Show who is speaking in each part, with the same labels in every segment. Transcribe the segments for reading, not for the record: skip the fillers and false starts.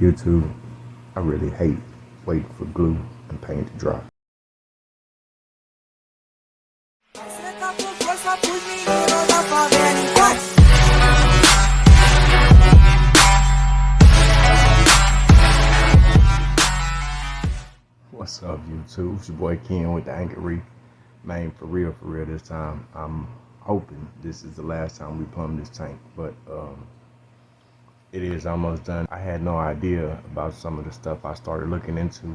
Speaker 1: YouTube, I really hate waiting for glue and paint to dry. What's up, YouTube? It's your boy Ken with the Anchor Reef. Man, for real this time. I'm hoping this is the last time we plumb this tank, but it is almost done. I had no idea about some of the stuff I started looking into,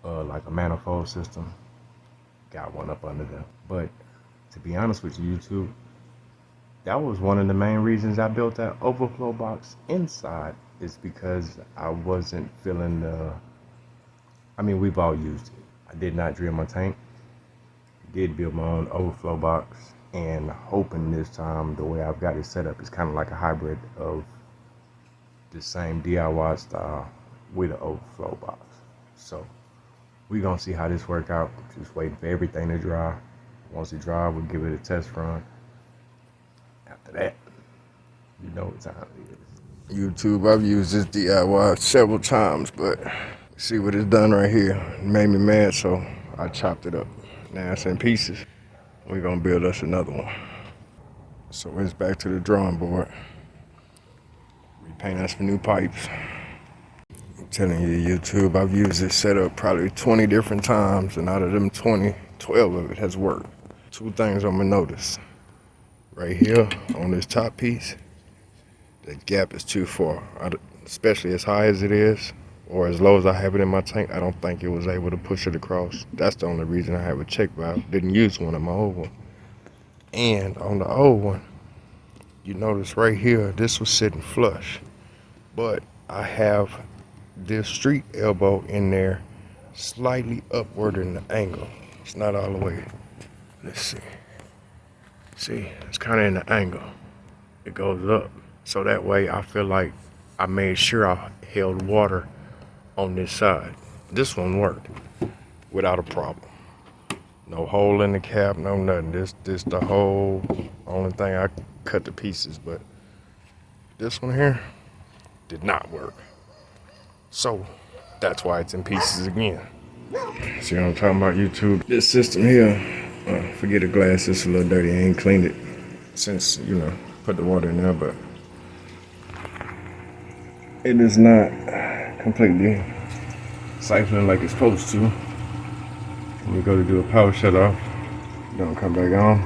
Speaker 1: like a manifold system. Got one up under there. But to be honest with you, YouTube, that was one of the main reasons I built that overflow box inside, is because I wasn't feeling we've all used it. I did not drill my tank. Did build my own overflow box, and hoping this time the way I've got it set up is kind of like a hybrid of the same DIY style with an overflow box. So we're gonna see how this work out. Just waiting for everything to dry. Once it dry, we'll give it a test run. After that, you know what time it is. YouTube, I've used this DIY several times, but see what it's done right here. It made me mad, so I chopped it up. Now it's in pieces. We're gonna build us another one. So it's back to the drawing board. Repaint us some new pipes. I'm telling you, YouTube, I've used this setup probably 20 different times, and out of them 20, 12 of it has worked. Two things I'm gonna notice. Right here on this top piece, the gap is too far, especially as high as it is, or as low as I have it in my tank. I don't think it was able to push it across. That's the only reason I have a check valve. Didn't use one on my old one. And on the old one, you notice right here, this was sitting flush. But I have this street elbow in there slightly upward in the angle. It's not all the way. Let's see. See, it's kind of in the angle. It goes up. So that way I feel like I made sure I held water on this side. This one worked without a problem. No hole in the cap, no nothing. This the whole only thing I cut to pieces, but this one here did not work. So that's why it's in pieces again. See what I'm talking about, YouTube? This system here, forget the glass, it's a little dirty. I ain't cleaned it since, put the water in there, but it is not completely siphoning like it's supposed to. When we go to do a power shut off, don't come back on.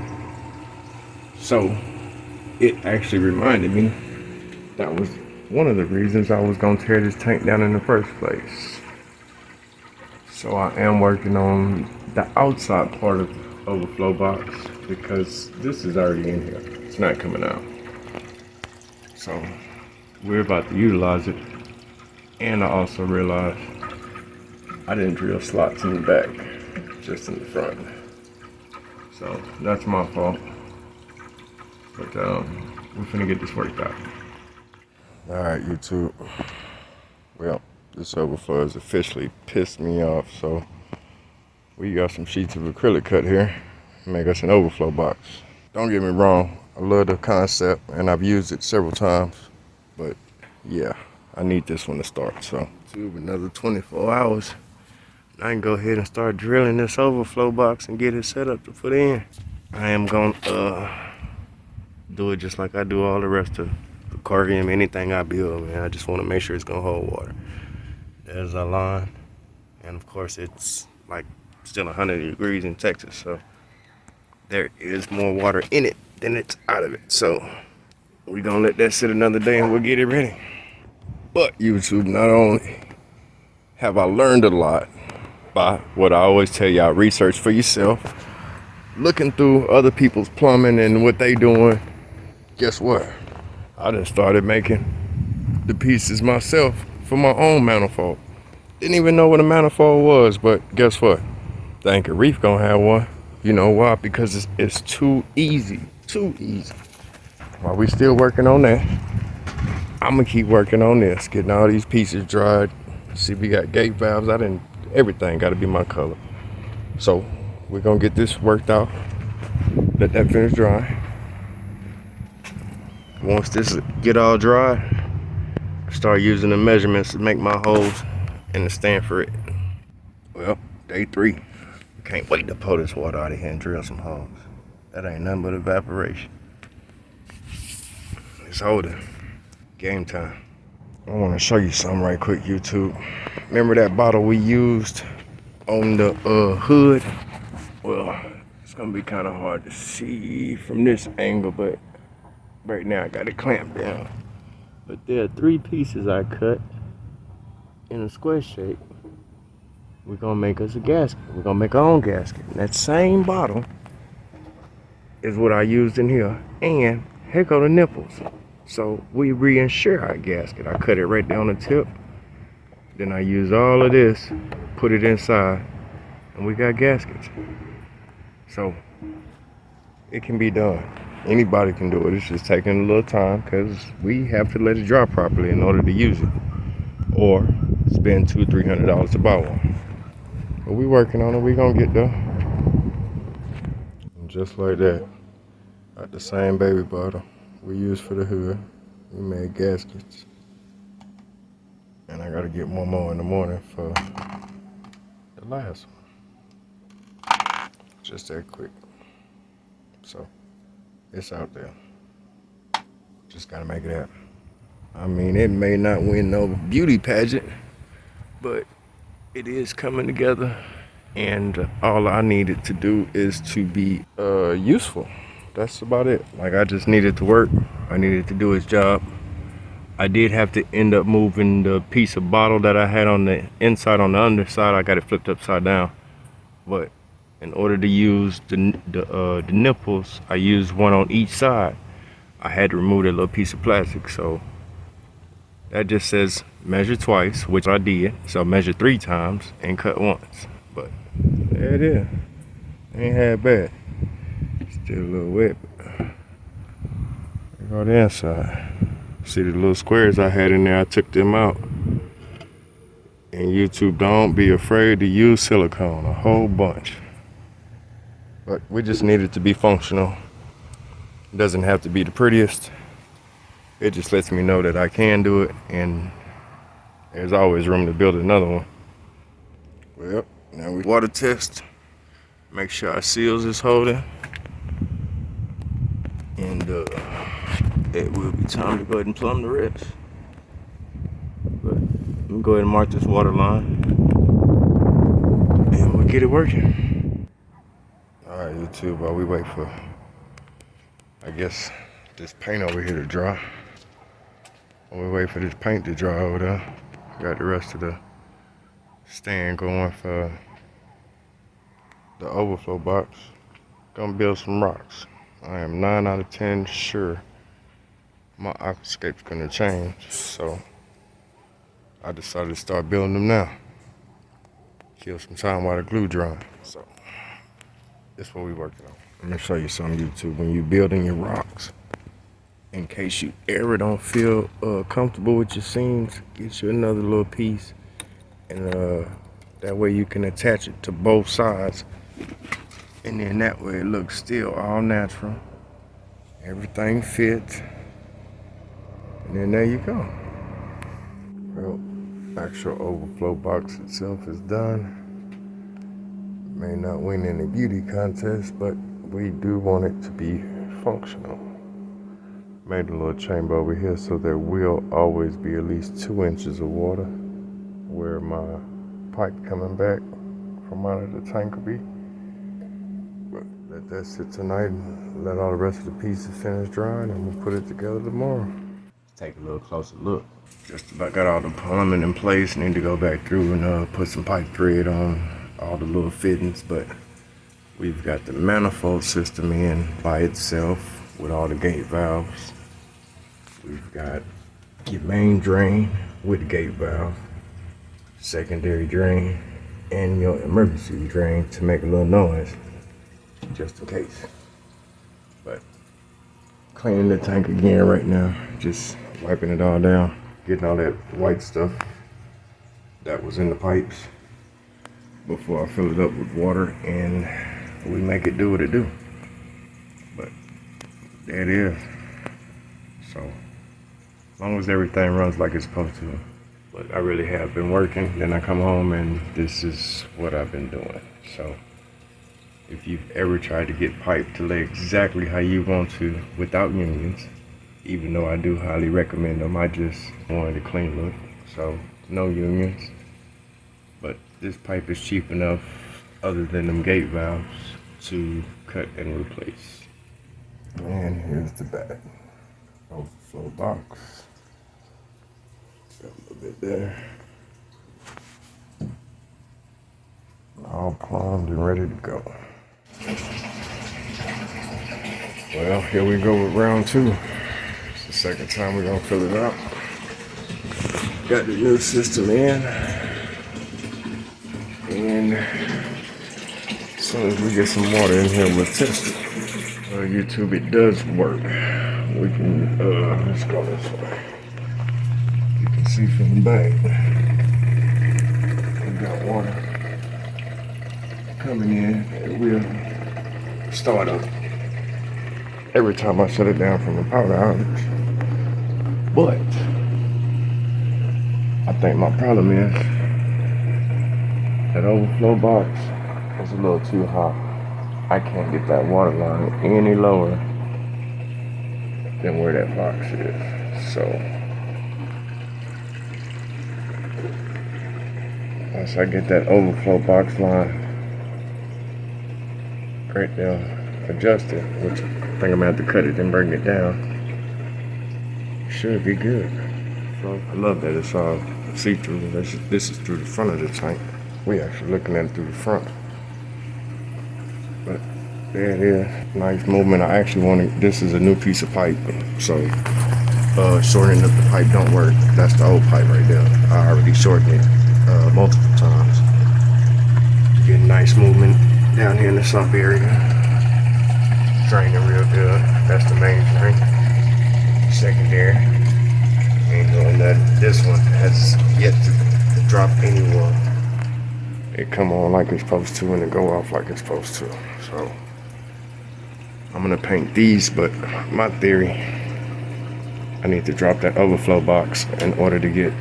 Speaker 1: So it actually reminded me that was one of the reasons I was gonna tear this tank down in the first place. So I am working on the outside part of the overflow box, because this is already in here. It's not coming out. So we're about to utilize it. And I also realized I didn't drill slots in the back, just in the front. So that's my fault. But we're finna get this worked out. All right, YouTube. Well, this overflow has officially pissed me off. So we got some sheets of acrylic cut here. Make us an overflow box. Don't get me wrong, I love the concept and I've used it several times. But yeah, I need this one to start. So another 24 hours. I can go ahead and start drilling this overflow box and get it set up to put in. I am gonna do it just like I do all the rest of the carving, anything I build, man. I just want to make sure it's gonna hold water. There's our line, and of course it's like still 100 degrees in Texas, so there is more water in it than it's out of it. So we're gonna let that sit another day and we'll get it ready. But YouTube, not only have I learned a lot by what I always tell y'all, research for yourself, looking through other people's plumbing and what they doing, guess what? I just started making the pieces myself for my own manifold. Didn't even know what a manifold was, but guess what? The Anchor Reef gonna have one. You know why? Because it's too easy, too easy. While we still working on that, I'm gonna keep working on this, getting all these pieces dried. See, we got gate valves. Everything got to be my color. So we're gonna get this worked out. Let that finish dry. Once this get all dry, start using the measurements to make my holes and to stand for it. Well, day 3. Can't wait to pull this water out of here and drill some holes. That ain't nothing but evaporation. It's holding. Game time. I want to show you something right quick, YouTube. Remember that bottle we used on the hood? Well, it's gonna be kind of hard to see from this angle, but right now I got it clamped down. But there are 3 pieces I cut in a square shape. We're gonna make us a gasket. We're gonna make our own gasket. And that same bottle is what I used in here. And here go the nipples. So we reinsure our gasket. I cut it right down the tip. Then I use all of this, put it inside, and we got gaskets. So it can be done. Anybody can do it. It's just taking a little time because we have to let it dry properly in order to use it, or spend $200-300 to buy one. But we working on it. We gonna get there. And just like that, got the same baby bottle we used for the hood. We made gaskets, and I gotta get one more in the morning for the last one. Just that quick. So it's out there. Just gotta make it happen. I mean, it may not win no beauty pageant, but it is coming together, and all I needed to do is to be useful. That's about it. Like, I just needed to work. I needed to do its job. I did have to end up moving the piece of bottle that I had on the inside. On the underside, I got it flipped upside down. But in order to use the nipples, I used one on each side. I had to remove that little piece of plastic. So that just says measure twice, which I did. So measure 3 times and cut once. But there it is. Ain't half bad. Still a little wet. There go the inside. See the little squares I had in there, I took them out. And YouTube, don't be afraid to use silicone, a whole bunch. But we just need it to be functional. It doesn't have to be the prettiest. It just lets me know that I can do it, and there's always room to build another one. Well, now we water test. Make sure our seals is holding. And it will be time to go ahead and plumb the ribs. But let me go ahead and mark this water line, and we'll get it working. Alright, YouTube, while we wait for, I guess, this paint over here to dry. While we wait for this paint to dry over there, got the rest of the stand going for the overflow box. Gonna build some rocks. I am 9 out of 10 sure my aquascape's gonna change, so I decided to start building them now. Kill some time while the glue drying. So that's what we're working on. Let me show you something, YouTube. When you're building your rocks, in case you ever don't feel comfortable with your seams, get you another little piece, and that way you can attach it to both sides. And then that way it looks still all natural. Everything fits. And then there you go. Well, actual overflow box itself is done. May not win any beauty contest, but we do want it to be functional. Made a little chamber over here so there will always be at least 2 inches of water where my pipe coming back from out of the tank will be. But let that sit tonight and let all the rest of the pieces finish drying, and we'll put it together tomorrow. Let's take a little closer look. Just about got all the plumbing in place. Need to go back through and put some pipe thread on all the little fittings, but we've got the manifold system in by itself with all the gate valves. We've got your main drain with the gate valve, secondary drain, and your emergency drain to make a little noise, just in case. But cleaning the tank again right now, just wiping it all down, getting all that white stuff that was in the pipes before I fill it up with water and we make it do what it do. But there it is. So As long as everything runs like it's supposed to. But I really have been working. Then I come home and this is what I've been doing. So if you've ever tried to get pipe to lay exactly how you want to without unions, even though I do highly recommend them, I just wanted a clean look. So no unions. But this pipe is cheap enough, other than them gate valves, to cut and replace. And here's the back. Overflow box. Got a little bit there. All plumbed and ready to go. Well, here we go with round 2. It's the second time we're gonna fill it up. Got the new system in. And as soon as we get some water in here, we'll test it. YouTube, it does work. We can, let's go this way. You can see from the back, we got water coming in. It will start up every time I shut it down from the power outage. But I think my problem is that overflow box is a little too hot. I can't get that water line any lower than where that box is. So once I get that overflow box line right there adjusted, which I think I'm gonna have to cut it and bring it down, should be good. So I love that it's all see-through. This is through the front of the tank. We actually looking at it through the front. But there it is, nice movement. I actually wanted, this is a new piece of pipe, so shortening up the pipe don't work. That's the old pipe right there. I already shortened it multiple times. Get nice movement down here in the sump area. Draining real good. That's the main drain. Secondary. Ain't doing that. This one has yet to drop any water. It come on like it's supposed to and it go off like it's supposed to. So I'm gonna paint these, but my theory, I need to drop that overflow box in order to get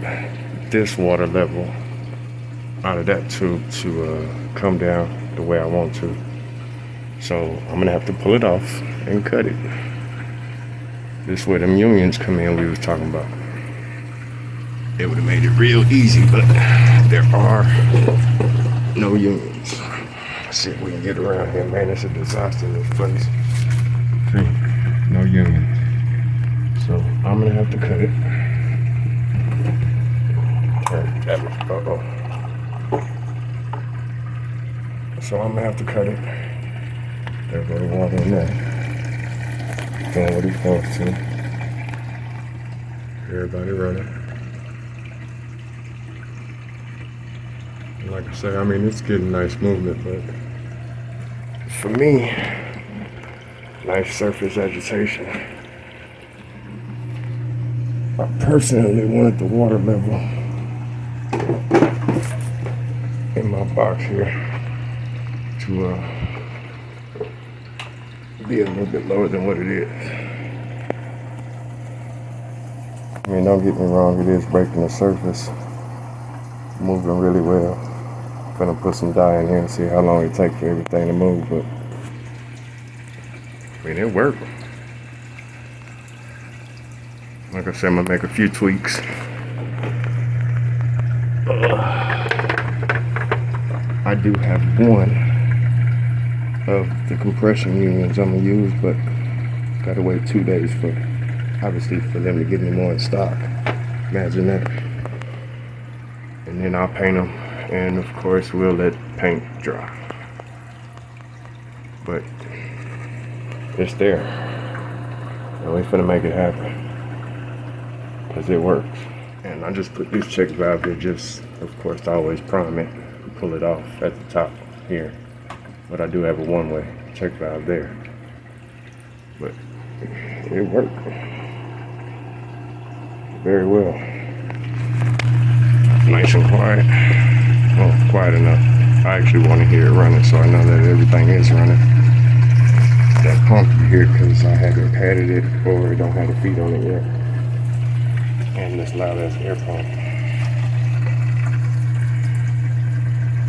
Speaker 1: this water level out of that tube to come down the way I want to. So I'm gonna have to pull it off and cut it. This is where them unions come in we was talking about. It would have made it real easy, but there are no unions. Let's see if we can get around here, man. It's a disaster in this place. See, no unions. So I'm gonna have to cut it. So I'm gonna have to cut it. There's a little water in there. Doing what he's supposed to. Everybody running. Like I say, I mean, it's getting nice movement, but for me, nice surface agitation. I personally wanted the water level in my box here to be a little bit lower than what it is. I mean, don't get me wrong, it is breaking the surface, moving really well. Gonna put some dye in here and see how long it takes for everything to move, but I mean, it worked. Like I said, I'm gonna make a few tweaks. I do have one of the compression unions I'm gonna use, but gotta wait 2 days for, obviously, for them to get any more in stock. Imagine that. And then I'll paint them. And of course, we'll let paint dry. But it's there. And we're finna make it happen. Because it works. And I just put this check valve here just, of course, I always prime it and pull it off at the top here. But I do have a one-way check valve there. But it worked very well. Nice and quiet. Well, quiet enough. I actually want to hear it running, so I know that everything is running. That pump you hear because I haven't padded it or it don't have the feet on it yet. and this loud ass air pump.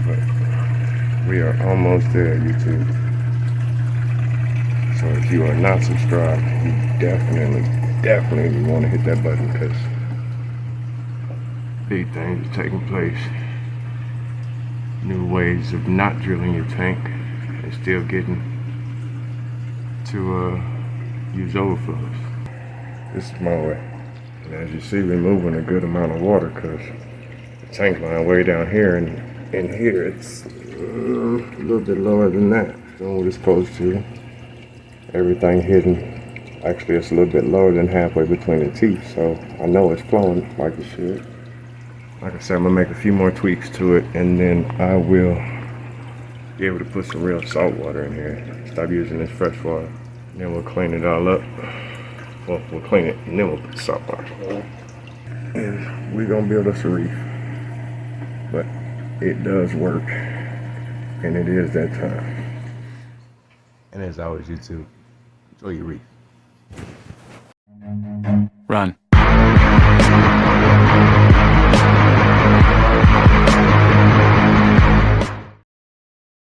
Speaker 1: But we are almost there, YouTube. So if you are not subscribed, you definitely want to hit that button, because big things are taking place. New ways of not drilling your tank and still getting to use overflows. This is my way. And as you see, we're moving a good amount of water, because the tank line way down here, and in here it's a little bit lower than that. Doing what it's supposed to. Everything hidden. Actually, it's a little bit lower than halfway between the teeth, so I know it's flowing like it should. Like I said, I'm gonna make a few more tweaks to it, and then I will be able to put some real salt water in here. Stop using this fresh water. And then we'll clean it all up. Well, we'll clean it, and then we'll put salt water. And we're gonna build us a reef. But it does work, and it is that time. And as always, YouTube, enjoy your reef.
Speaker 2: Run.